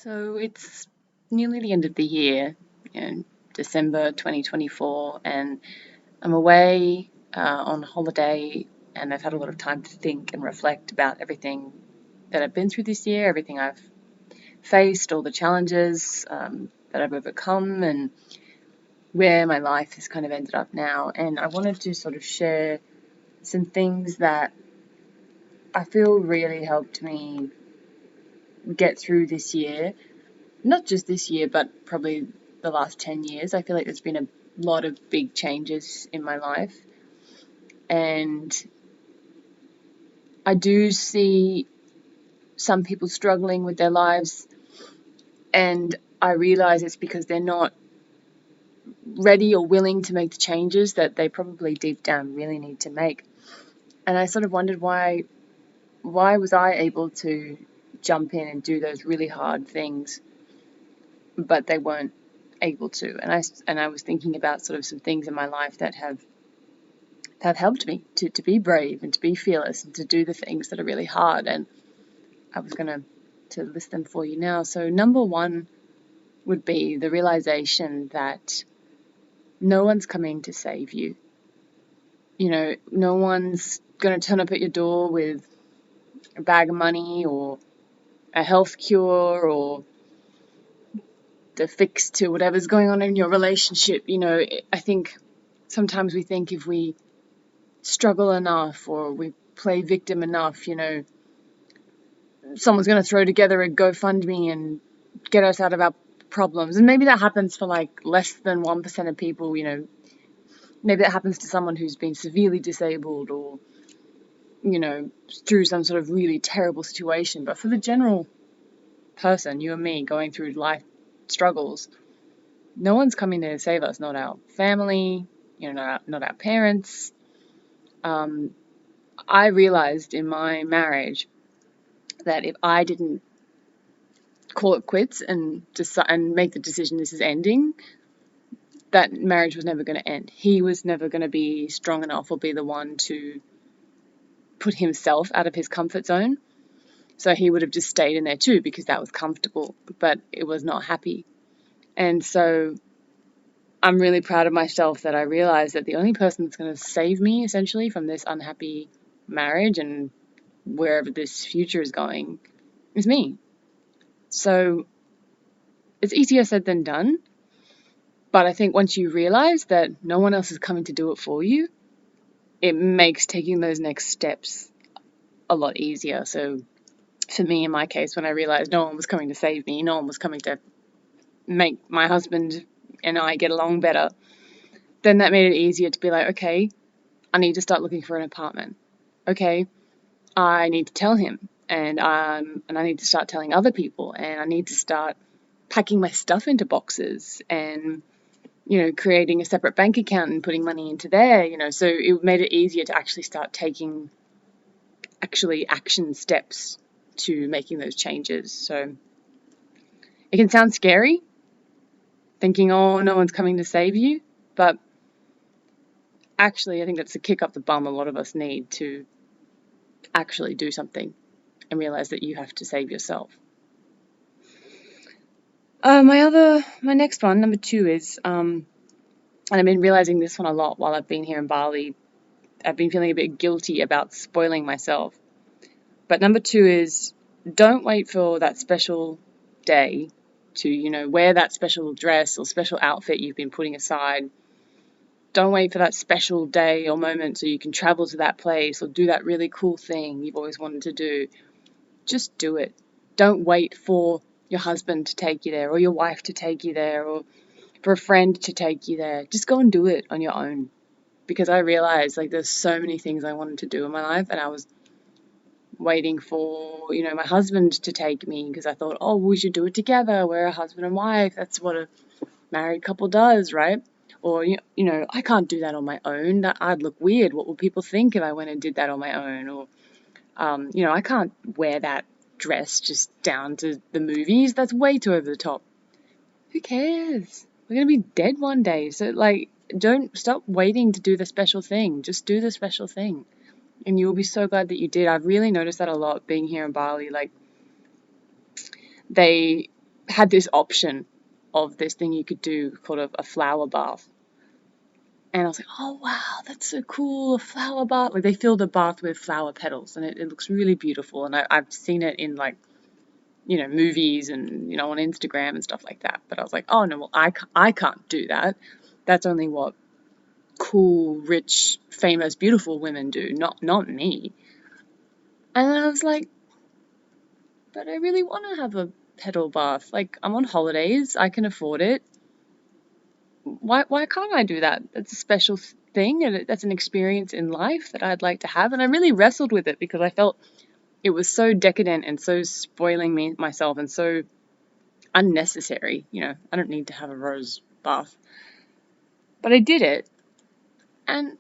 So it's nearly the end of the year, December 2024, and I'm away on holiday, and I've had a lot of time to think and reflect about everything that I've been through this year, everything I've faced, all the challenges that I've overcome, and where my life has kind of ended up now. And I wanted to sort of share some things that I feel really helped me get through this year. Not just this year, but probably the last 10 years. I feel like there's been a lot of big changes in my life. And I do see some people struggling with their lives. And I realize it's because they're not ready or willing to make the changes that they probably deep down really need to make. And I sort of wondered why was I able to jump in and do those really hard things, but they weren't able to. And I was thinking about sort of some things in my life that have helped me to be brave and to be fearless and to do the things that are really hard. And I was going to list them for you now. So number one would be the realization that no one's coming to save you. You know, no one's going to turn up at your door with a bag of money or a health cure or the fix to whatever's going on in your relationship. You know, I think sometimes we think if we struggle enough or we play victim enough, someone's going to throw together a GoFundMe and get us out of our problems. And maybe that happens for like less than 1% of people, maybe that happens to someone who's been severely disabled or, through some sort of really terrible situation. But for the general person, you and me, going through life struggles, no one's coming there to save us, not our family, not our parents. I realized in my marriage that if I didn't call it quits and make the decision this is ending, that marriage was never going to end. He was never going to be strong enough or be the one to put himself out of his comfort zone. So he would have just stayed in there too because that was comfortable, but it was not happy. And so I'm really proud of myself that I realized that the only person that's going to save me essentially from this unhappy marriage and wherever this future is going is me. So it's easier said than done. But I think once you realize that no one else is coming to do it for you, it makes taking those next steps a lot easier. So for me, in my case, when I realized no one was coming to save me, no one was coming to make my husband and I get along better, then that made it easier to be like, okay, I need to start looking for an apartment. Okay, I need to tell him, and I need to start telling other people, and I need to start packing my stuff into boxes and creating a separate bank account and putting money into there, so it made it easier to actually start taking action steps to making those changes. So it can sound scary, thinking, oh, no one's coming to save you, but actually I think that's the kick up the bum a lot of us need to actually do something and realize that you have to save yourself. My next one, number two, is, and I've been realizing this one a lot while I've been here in Bali. I've been feeling a bit guilty about spoiling myself. But number two is, don't wait for that special day to, wear that special dress or special outfit you've been putting aside. Don't wait for that special day or moment so you can travel to that place or do that really cool thing you've always wanted to do. Just do it. Don't wait for your husband to take you there or your wife to take you there or for a friend to take you there. Just go and do it on your own. Because I realized there's so many things I wanted to do in my life, and I was waiting for, my husband to take me because I thought, oh, we should do it together. We're a husband and wife. That's what a married couple does, right? Or, I can't do that on my own. I'd look weird. What would people think if I went and did that on my own? Or, I can't wear that dress just down to the movies. That's way too over the top. Who cares? We're going to be dead one day. So, don't stop waiting to do the special thing. Just do the special thing. And you'll be so glad that you did. I've really noticed that a lot being here in Bali. They had this option of this thing you could do called a flower bath. And I was like, oh wow, that's so cool, a flower bath. Like they fill the bath with flower petals and it looks really beautiful. And I've seen it in like, movies and, on Instagram and stuff like that. But I was like, oh no, well, I can't do that. That's only what cool, rich, famous, beautiful women do, not me. And then I was like, but I really want to have a petal bath. Like I'm on holidays, I can afford it. Why can't I do that? That's a special thing, and that's an experience in life that I'd like to have. And I really wrestled with it because I felt it was so decadent and so spoiling myself and so unnecessary. I don't need to have a rose bath. But I did it, and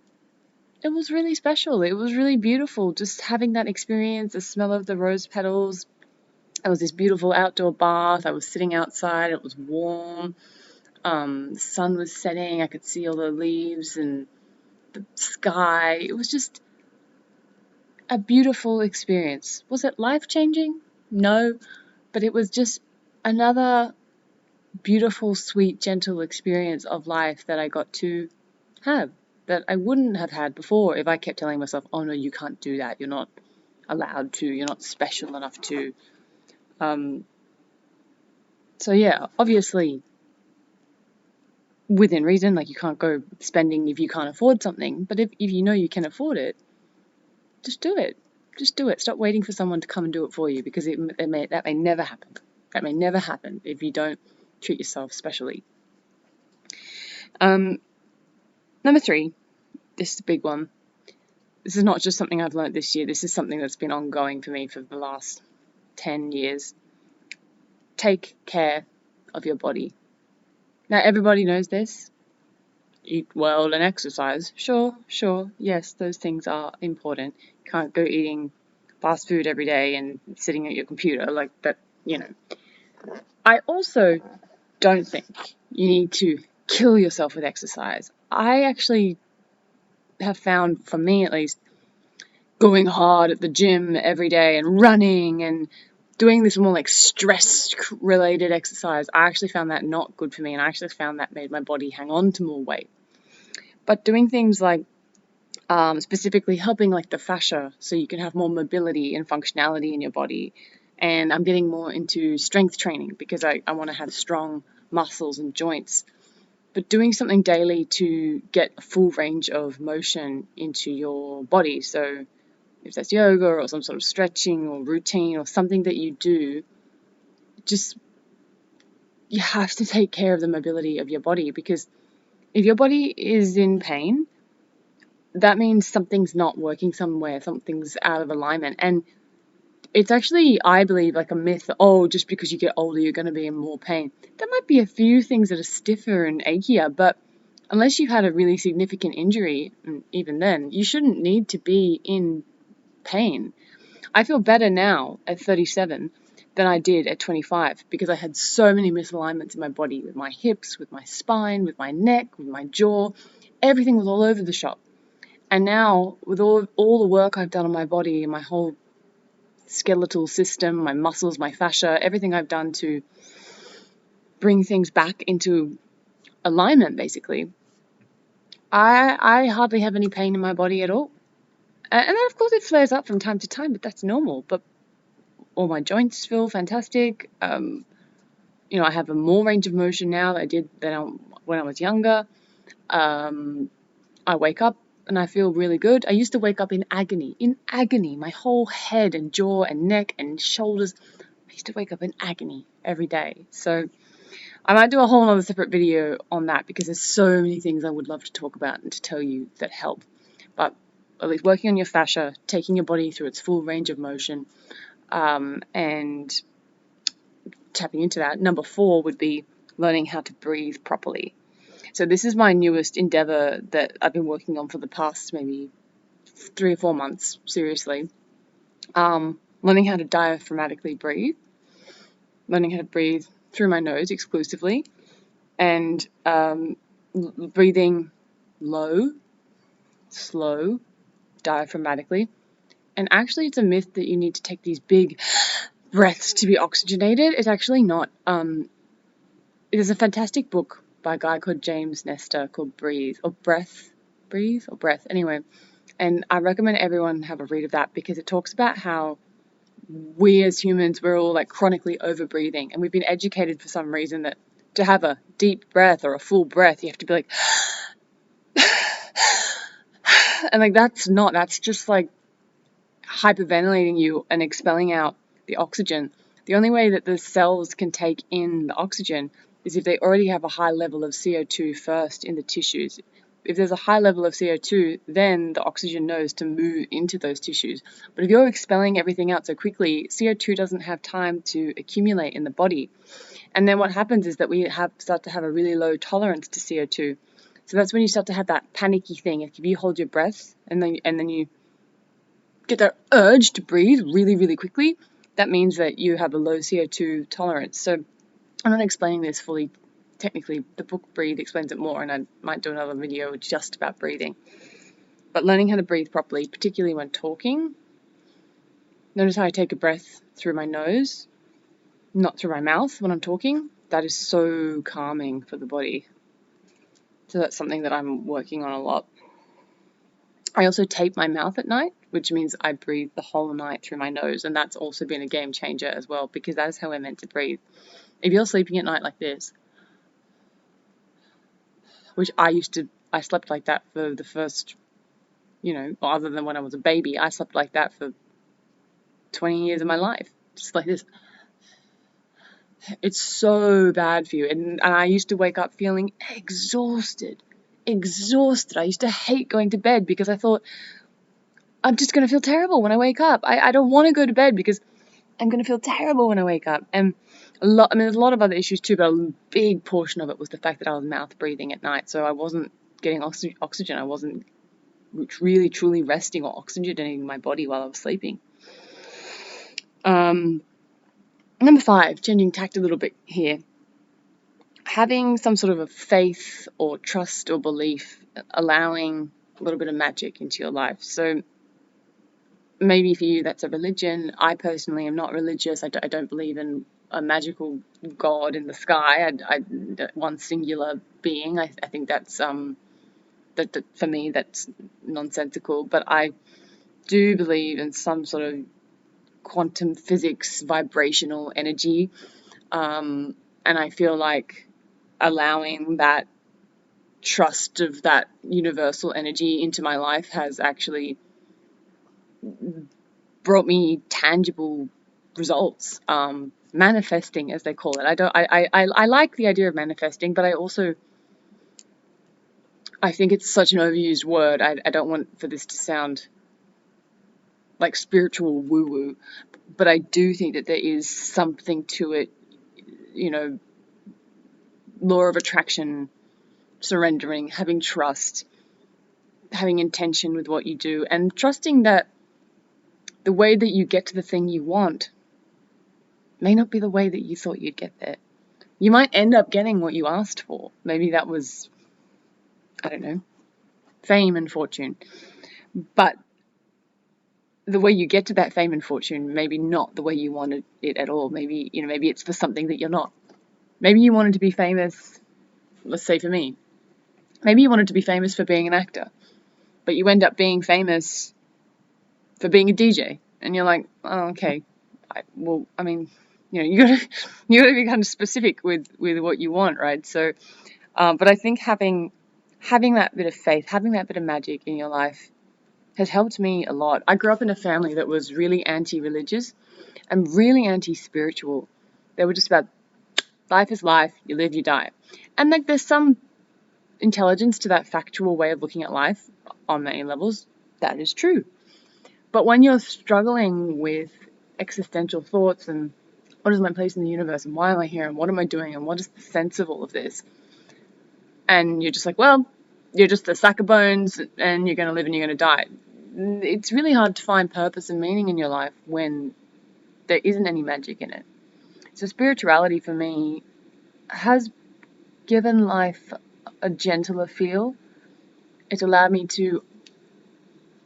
it was really special. It was really beautiful just having that experience, the smell of the rose petals. It was this beautiful outdoor bath. I was sitting outside. It was warm. The sun was setting. I could see all the leaves and the sky. It was just a beautiful experience. Was it life-changing? No, but it was just another beautiful, sweet, gentle experience of life that I got to have that I wouldn't have had before if I kept telling myself, oh no, you can't do that. You're not allowed to. You're not special enough to. So yeah, obviously within reason, like you can't go spending if you can't afford something, but if you know you can afford it, just do it. Just do it. Stop waiting for someone to come and do it for you because that may never happen. That may never happen if you don't treat yourself specially. Number 3, this is a big one. This is not just something I've learned this year. This is something that's been ongoing for me for the last 10 years. Take care of your body. Now, everybody knows this. Eat well and exercise. Sure, yes, those things are important. You can't go eating fast food every day and sitting at your computer like that, I also don't think you need to kill yourself with exercise. I actually have found, for me at least, going hard at the gym every day and running and doing this more like stress-related exercise, I actually found that not good for me, and I actually found that made my body hang on to more weight. But doing things like specifically helping like the fascia so you can have more mobility and functionality in your body. And I'm getting more into strength training because I want to have strong muscles and joints. But doing something daily to get a full range of motion into your body. So if that's yoga or some sort of stretching or routine or something that you do, just you have to take care of the mobility of your body, because if your body is in pain, that means something's not working somewhere, something's out of alignment. And it's actually, I believe, like a myth that, oh, just because you get older, you're going to be in more pain. There might be a few things that are stiffer and achier, but unless you've had a really significant injury, even then, you shouldn't need to be in pain. I feel better now at 37 than I did at 25 because I had so many misalignments in my body, with my hips, with my spine, with my neck, with my jaw. Everything was all over the shop. And now, with all the work I've done on my body and my whole skeletal system, my muscles, my fascia, everything I've done to bring things back into alignment, basically, I hardly have any pain in my body at all. And then, of course, it flares up from time to time, but that's normal. But all my joints feel fantastic. I have a more range of motion now than I did when I was younger. I wake up and I feel really good. I used to wake up in agony, my whole head and jaw and neck and shoulders. I used to wake up in agony every day. So I might do a whole other separate video on that because there's so many things I would love to talk about and to tell you that help. But at least working on your fascia, taking your body through its full range of motion, and tapping into that. Number 4 would be learning how to breathe properly. So this is my newest endeavor that I've been working on for the past maybe 3 or 4 months, seriously. Learning how to diaphragmatically breathe, learning how to breathe through my nose exclusively, and breathing low, slow, diaphragmatically. And actually, it's a myth that you need to take these big breaths to be oxygenated. It's actually not. There's a fantastic book by a guy called James Nestor called Breathe, or Breath, Breathe, or Breath, anyway. And I recommend everyone have a read of that because it talks about how we as humans, we're all like chronically over breathing, and we've been educated for some reason that to have a deep breath or a full breath, you have to be like, and like that's just like hyperventilating you and expelling out the oxygen. The only way that the cells can take in the oxygen is if they already have a high level of CO2 first in the tissues. If there's a high level of CO2, then the oxygen knows to move into those tissues. But if you're expelling everything out so quickly, CO2 doesn't have time to accumulate in the body. And then what happens is that we start to have a really low tolerance to CO2. So that's when you start to have that panicky thing. If you hold your breath and then you get that urge to breathe really, really quickly, that means that you have a low CO2 tolerance. So I'm not explaining this fully technically. The book Breathe explains it more, and I might do another video just about breathing. But learning how to breathe properly, particularly when talking. Notice how I take a breath through my nose, not through my mouth when I'm talking. That is so calming for the body. So that's something that I'm working on a lot. I also tape my mouth at night, which means I breathe the whole night through my nose, and that's also been a game changer as well, because that is how we're meant to breathe. If you're sleeping at night like this, which I slept like that for the first, other than when I was a baby, I slept like that for 20 years of my life, just like this. It's so bad for you, and I used to wake up feeling exhausted. I used to hate going to bed because I thought, I'm just going to feel terrible when I wake up. I don't want to go to bed because I'm going to feel terrible when I wake up. And there's a lot of other issues too, but a big portion of it was the fact that I was mouth breathing at night. So I wasn't getting oxygen. I wasn't really, truly resting or oxygenating my body while I was sleeping. Number 5, changing tact a little bit here. Having some sort of a faith or trust or belief, allowing a little bit of magic into your life. So maybe for you that's a religion. I personally am not religious. I don't believe in a magical god in the sky. One singular being. I think that's that for me that's nonsensical. But I do believe in some sort of quantum physics, vibrational energy, and I feel like allowing that trust of that universal energy into my life has actually brought me tangible results, manifesting as they call it. I like the idea of manifesting, but I think it's such an overused word. I don't want for this to sound like spiritual woo-woo, but I do think that there is something to it, law of attraction, surrendering, having trust, having intention with what you do, and trusting that the way that you get to the thing you want may not be the way that you thought you'd get there. You might end up getting what you asked for. Maybe that was, I don't know, fame and fortune. But the way you get to that fame and fortune, maybe not the way you wanted it at all. Maybe it's for something that you're not. Maybe you wanted to be famous, let's say for me. Maybe you wanted to be famous for being an actor, but you end up being famous for being a DJ. And you're like, oh, okay. You gotta be kind of specific with what you want, right? So, but I think having that bit of faith, having that bit of magic in your life has helped me a lot. I grew up in a family that was really anti-religious and really anti-spiritual. They were just about life is life, you live, you die. And like there's some intelligence to that factual way of looking at life on many levels. That is true. But when you're struggling with existential thoughts and what is my place in the universe and why am I here and what am I doing and what is the sense of all of this? And you're just like, well, you're just a sack of bones and you're going to live and you're going to die. It's really hard to find purpose and meaning in your life when there isn't any magic in it. So spirituality for me has given life a gentler feel. It's allowed me to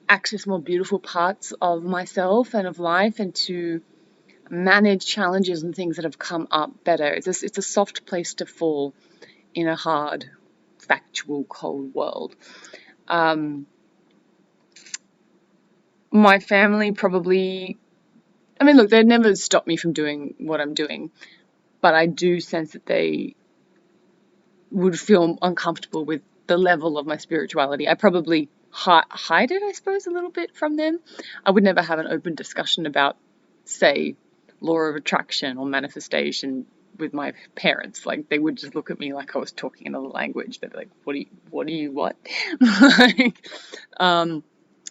access more beautiful parts of myself and of life and to manage challenges and things that have come up better. It's a soft place to fall in a hard, factual, cold world. My family probably, I mean, look, they'd never stop me from doing what I'm doing, but I do sense that they would feel uncomfortable with the level of my spirituality. I probably hide it, I suppose, a little bit from them. I would never have an open discussion about, say, law of attraction or manifestation with my parents. Like, they would just look at me like I was talking another language. They'd be like, what? Like,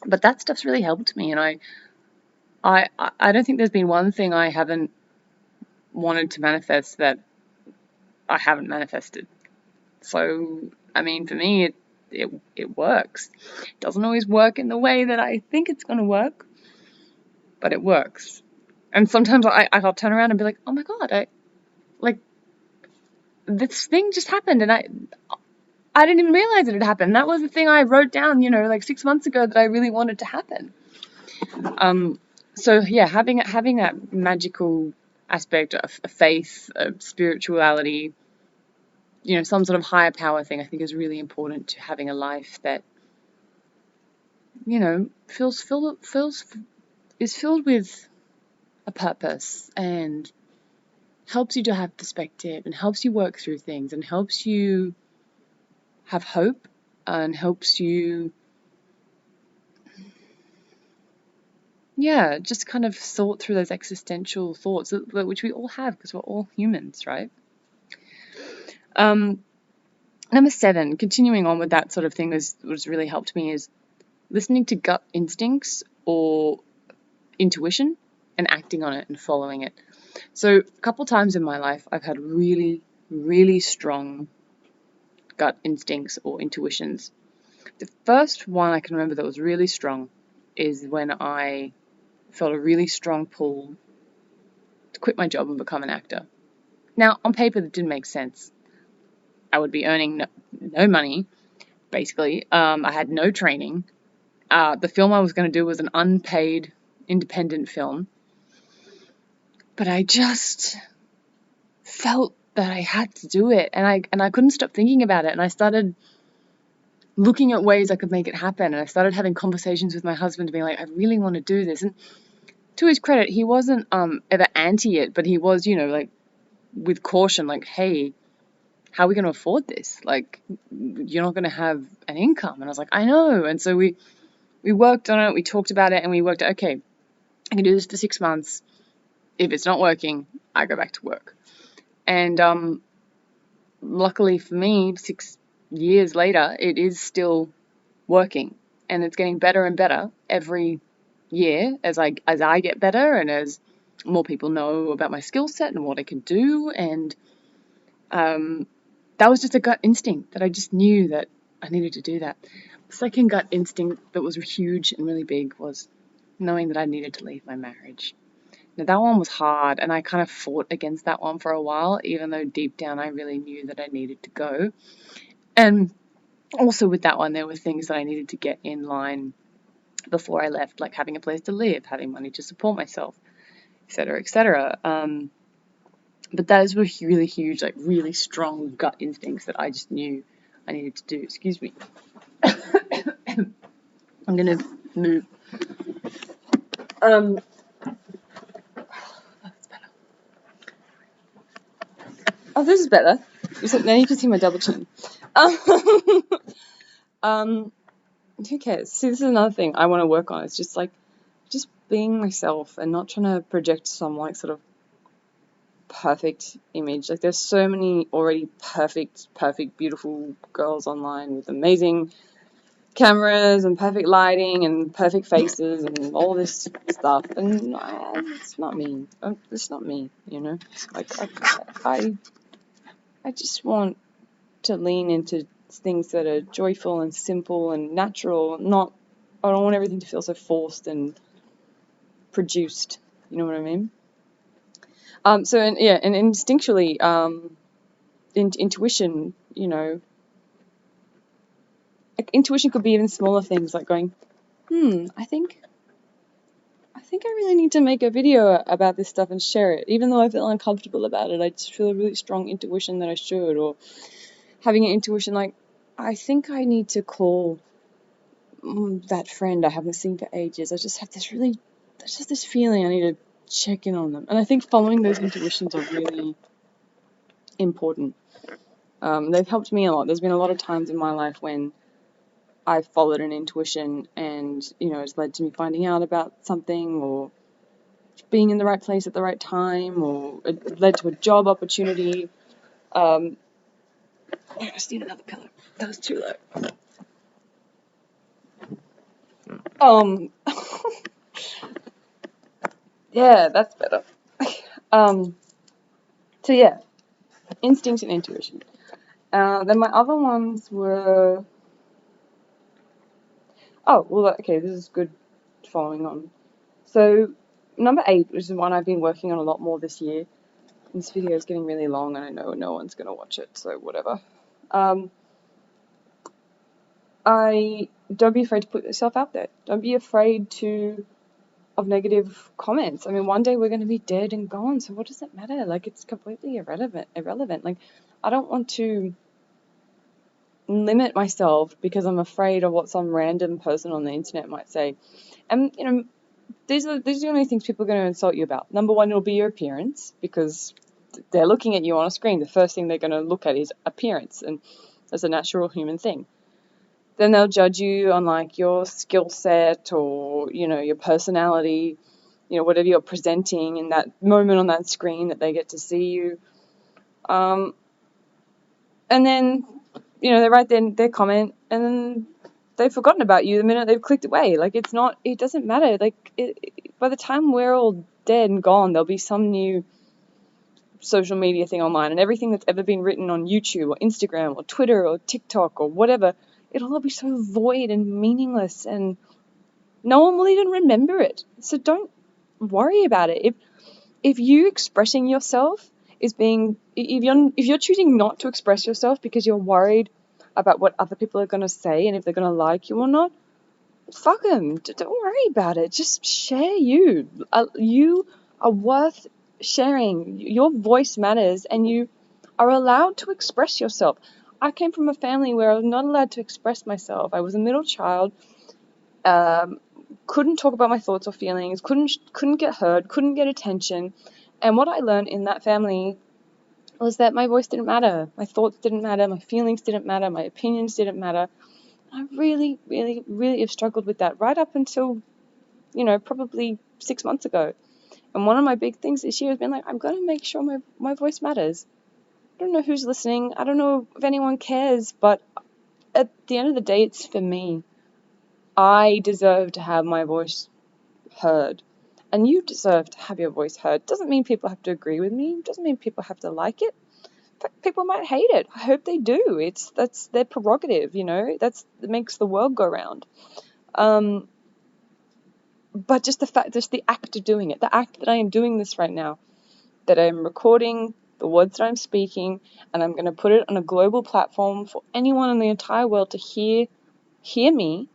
but that stuff's really helped me, and I don't think there's been one thing I haven't wanted to manifest that I haven't manifested. So, I mean, for me, it works. It doesn't always work in the way that I think it's going to work, but it works. And sometimes I'll turn around and be like, oh my God, this thing just happened, and I didn't even realize it had happened. That was the thing I wrote down, like 6 months ago that I really wanted to happen. So yeah, having that magical aspect of faith, of spirituality, some sort of higher power thing, I think is really important to having a life that, is filled with a purpose and helps you to have perspective and helps you work through things and helps you have hope and helps you, just kind of sort through those existential thoughts, which we all have because we're all humans, right? Number 7, continuing on with that sort of thing, was really helped me is listening to gut instincts or intuition and acting on it and following it. So a couple times in my life, I've had really, really strong gut instincts or intuitions. The first one I can remember that was really strong is when I felt a really strong pull to quit my job and become an actor. Now, on paper, that didn't make sense. I would be earning no money, basically. I had no training. The film I was going to do was an unpaid independent film. But I just felt that I had to do it, and I couldn't stop thinking about it, and I started looking at ways I could make it happen, and I started having conversations with my husband being like, I really want to do this. And to his credit, he wasn't ever anti it, but he was, like, with caution, like, hey, how are we going to afford this? Like, you're not going to have an income. And I was like, I know. And so we worked on it, we talked about it, and we worked out, okay, I can do this for 6 months. If it's not working, I go back to work. And luckily for me, 6 years later, it is still working, and it's getting better and better every year as I get better and as more people know about my skill set and what I can do. And that was just a gut instinct that I just knew that I needed to do that. The second gut instinct that was huge and really big was knowing that I needed to leave my marriage. Now, that one was hard, and I kind of fought against that one for a while, even though deep down I really knew that I needed to go. And also with that one, there were things that I needed to get in line before I left, like having a place to live, having money to support myself, etc., etc. But those were really huge, like really strong gut instincts that I just knew I needed to do. Excuse me. I'm going to move. That's better. Oh, this is better. Now you can see my double chin. Who cares? See, this is another thing I want to work on. It's just being myself and not trying to project some like sort of perfect image. Like, there's so many already perfect, beautiful girls online with amazing cameras and perfect lighting and perfect faces and all this stuff, and it's not me. It's not me, Like, I just want to lean into things that are joyful and simple and natural. I don't want everything to feel so forced and produced. You know what I mean? And instinctually, intuition, intuition could be even smaller things like going, I think think I really need to make a video about this stuff and share it. Even though I feel uncomfortable about it, I just feel a really strong intuition that I should, or having an intuition like, I think I need to call that friend I haven't seen for ages. I just have this really, there's just this feeling I need to check in on them. And I think following those intuitions are really important. They've helped me a lot. There's been a lot of times in my life when I've followed an intuition and, it's led to me finding out about something, or being in the right place at the right time, or it led to a job opportunity. I just need another pillow. That was too low. Yeah, that's better. So yeah, instinct and intuition. Then my other ones were, okay, this is good following on. So number 8, which is the one I've been working on a lot more this year. This video is getting really long and I know no one's going to watch it, so whatever. Don't be afraid to put yourself out there. Don't be afraid of negative comments. I mean, one day we're going to be dead and gone, so what does it matter? Like, it's completely irrelevant. Like, I don't want to limit myself because I'm afraid of what some random person on the internet might say. And, these are the only things people are going to insult you about. Number one, it'll be your appearance, because they're looking at you on a screen. The first thing they're going to look at is appearance, and that's a natural human thing. Then they'll judge you on, like, your skill set, or, your personality, whatever you're presenting in that moment on that screen that they get to see you. And then, they write their comment, and then they've forgotten about you the minute they've clicked away. Like, it doesn't matter. Like, by the time we're all dead and gone, there'll be some new social media thing online, and everything that's ever been written on YouTube or Instagram or Twitter or TikTok or whatever, it'll all be so void and meaningless, and no one will even remember it. So don't worry about it. If you expressing yourself is being, if you're choosing not to express yourself because you're worried about what other people are going to say and if they're going to like you or not, fuck them. Don't worry about it. Just share you. You are worth sharing. Your voice matters, and you are allowed to express yourself. I came from a family where I was not allowed to express myself. I was a middle child. Couldn't talk about my thoughts or feelings. Couldn't get heard. Couldn't get attention. And what I learned in that family was that my voice didn't matter. My thoughts didn't matter. My feelings didn't matter. My opinions didn't matter. I really, really, really have struggled with that right up until, probably 6 months ago. And one of my big things this year has been like, I'm going to make sure my voice matters. I don't know who's listening. I don't know if anyone cares, but at the end of the day, it's for me. I deserve to have my voice heard. And you deserve to have your voice heard. Doesn't mean people have to agree with me. Doesn't mean people have to like it. In fact, people might hate it. I hope they do. That's their prerogative, that makes the world go round. But just the act of doing it, the act that I am doing this right now, that I'm recording the words that I'm speaking, and I'm going to put it on a global platform for anyone in the entire world to hear me.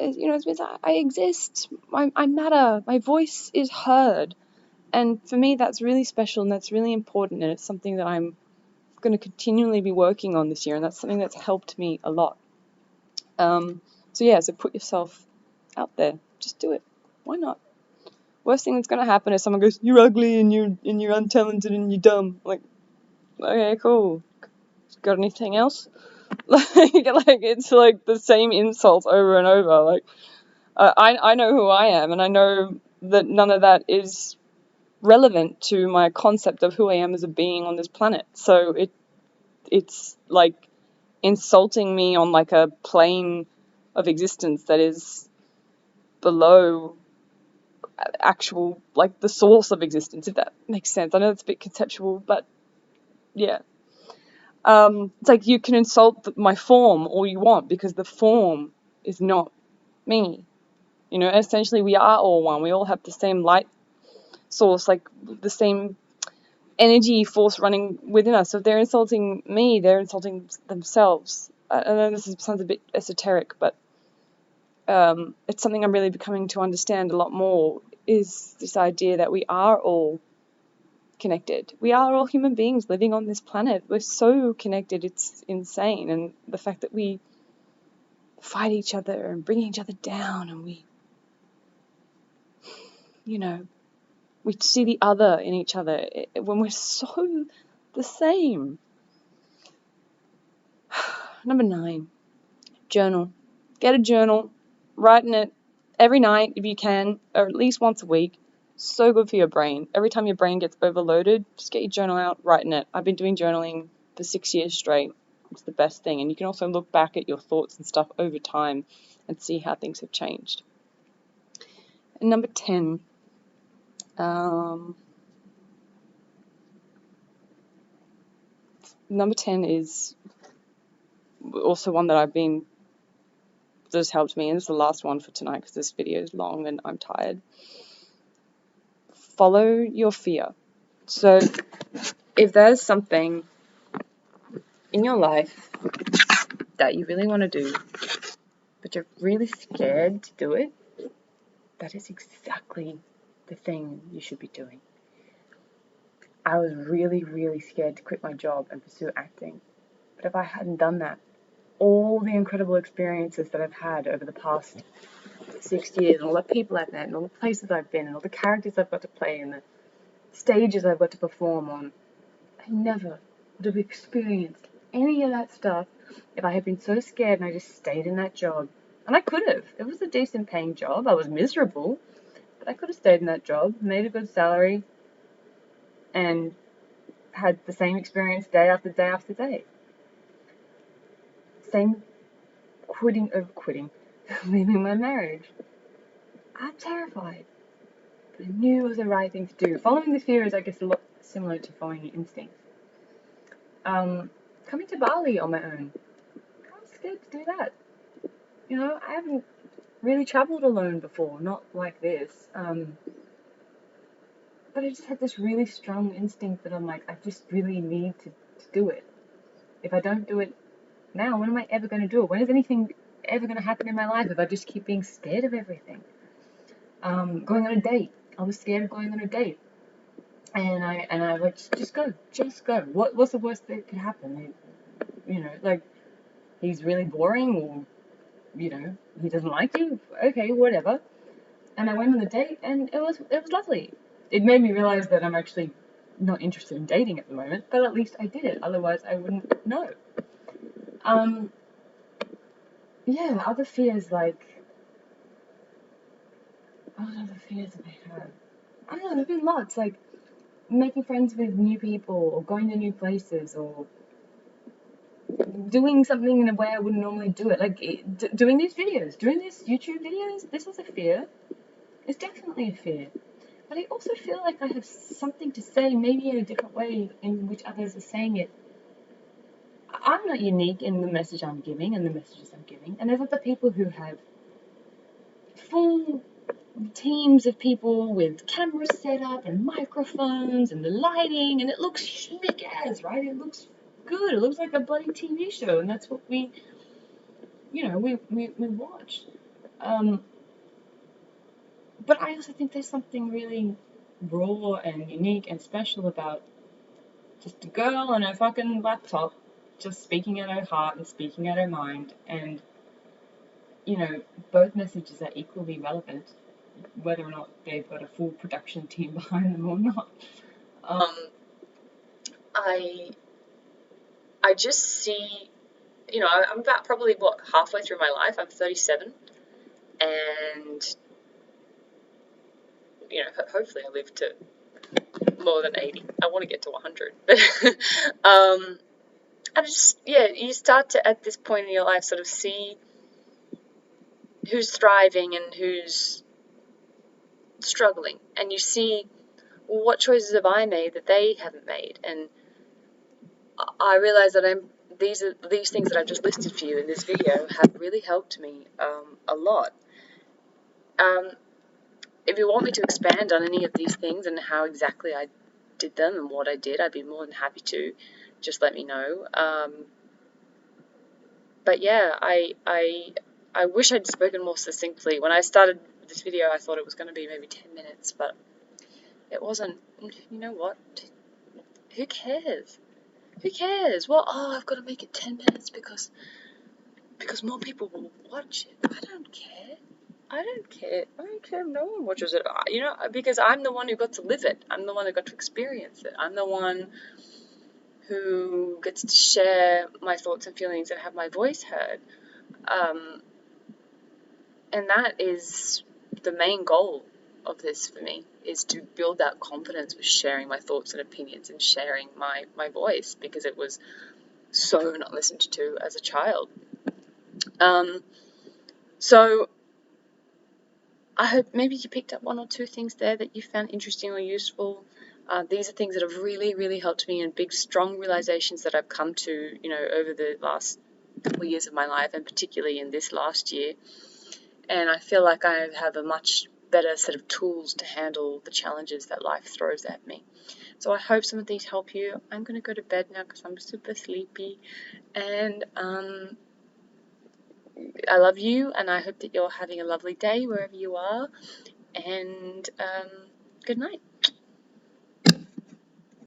It means I exist. I matter. My voice is heard. And for me, that's really special, and that's really important, and it's something that I'm going to continually be working on this year, and that's something that's helped me a lot. So put yourself out there. Just do it. Why not? Worst thing that's going to happen is someone goes, you're ugly and you're untalented and you're dumb. Like, okay, cool. Got anything else? like it's like the same insults over and over. Like, I know who I am, and I know that none of that is relevant to my concept of who I am as a being on this planet. So it's like insulting me on like a plane of existence that is below actual, like, the source of existence, if that makes sense. I know it's a bit conceptual, but yeah. It's like you can insult my form all you want, because the form is not me. Essentially we are all one. We all have the same light source, like the same energy force running within us. So if they're insulting me, they're insulting themselves. I know this sounds a bit esoteric, but it's something I'm really becoming to understand a lot more is this idea that we are all connected. We are all human beings living on this planet. We're so connected, it's insane. And the fact that we fight each other and bring each other down, and we see the other in each other when we're so the same. Number 9, journal. Get a journal, write in it every night if you can, or at least once a week. So good for your brain. Every time your brain gets overloaded, just get your journal out, write in it. I've been doing journaling for 6 years straight. It's the best thing. And you can also look back at your thoughts and stuff over time and see how things have changed. And number 10, is also one that has helped me, and it's the last one for tonight because this video is long and I'm tired. Follow your fear. So if there's something in your life that you really want to do, but you're really scared to do it, that is exactly the thing you should be doing. I was really, really scared to quit my job and pursue acting. But if I hadn't done that, all the incredible experiences that I've had over the past 6 years, and all the people I've met, and all the places I've been, and all the characters I've got to play, and the stages I've got to perform on, I never would have experienced any of that stuff if I had been so scared and I just stayed in that job. And I could have. It was a decent paying job. I was miserable, but I could have stayed in that job, made a good salary, and had the same experience day after day after day. Same quitting, leaving my marriage. I'm terrified, but I knew it was the right thing to do. Following the fear is, I guess, a lot similar to following your instincts. Coming to Bali on my own, I was scared to do that. I haven't really traveled alone before, not like this. But I just had this really strong instinct that I'm like, I just really need to do it. If I don't do it now, when am I ever going to do it? When is anything ever going to happen in my life if I just keep being scared of everything? Going on a date. I was scared of going on a date. And I like, just go. What's the worst that could happen? Like, he's really boring, or, he doesn't like you. Okay, whatever. And I went on the date, and it was lovely. It made me realize that I'm actually not interested in dating at the moment, but at least I did it. Otherwise, I wouldn't know. Other fears, like, what other fears have I had? I don't know, there's been lots, like making friends with new people, or going to new places, or doing something in a way I wouldn't normally do it. Like doing these videos, doing these YouTube videos, this is a fear. It's definitely a fear. But I also feel like I have something to say, maybe in a different way in which others are saying it. I'm not unique in the message I'm giving and the messages I'm giving. And there's other people who have full teams of people with cameras set up and microphones and the lighting, and it looks schmick as, right? It looks good. It looks like a bloody TV show, and that's what we watch. But I also think there's something really raw and unique and special about just a girl on her fucking laptop just speaking out her heart and speaking out her mind, and both messages are equally relevant, whether or not they've got a full production team behind them or not. I just see, I'm about probably halfway through my life. I'm 37, and hopefully I live to more than 80. I want to get to 100, but I just, you start to, at this point in your life, sort of see who's thriving and who's struggling, and you see, well, what choices have I made that they haven't made, and I realize that these things that I've just listed for you in this video have really helped me a lot. If you want me to expand on any of these things and how exactly I did them and what I did, I'd be more than happy to. Just let me know. But yeah, I wish I'd spoken more succinctly. When I started this video, I thought it was going to be maybe 10 minutes, but it wasn't. You know what? Who cares? Who cares? Well, I've got to make it 10 minutes because more people will watch it. I don't care. I don't care. I don't care if no one watches it. Because I'm the one who got to live it. I'm the one who got to experience it. I'm the one who gets to share my thoughts and feelings and have my voice heard. And that is the main goal of this for me, is to build that confidence with sharing my thoughts and opinions and sharing my voice, because it was so not listened to as a child. So I hope maybe you picked up one or two things there that you found interesting or useful. These are things that have really, really helped me, and big, strong realizations that I've come to, over the last couple of years of my life, and particularly in this last year. And I feel like I have a much better set of tools to handle the challenges that life throws at me. So I hope some of these help you. I'm going to go to bed now because I'm super sleepy. And I love you, and I hope that you're having a lovely day wherever you are. And good night.